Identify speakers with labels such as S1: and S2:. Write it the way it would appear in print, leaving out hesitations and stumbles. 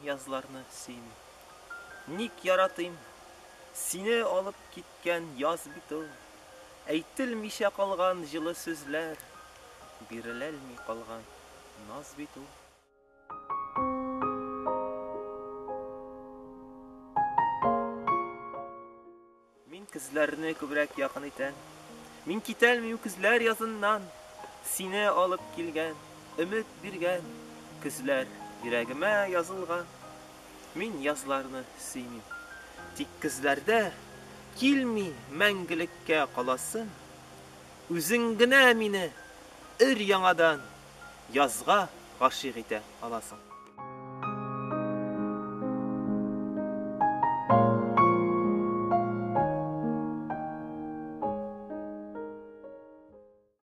S1: yazlarını сөймим. Ник яратыйм, сине алып киткән яз бит ул. Әйтелмичә калган җылы сүзләр, биреләлми калган наз бит ул. Мин күзләрне күбрәк якын итәм. Мин китәлмим күзләр языннан. Сине алып килгән, өмет биргән күзләр йөрәгемә язылган. Мин язларны сөймим. Тик күзләрдә килми мәңгелеккә каласың. Үзең генә мине өр яңадан язга гашыйк итә аласың.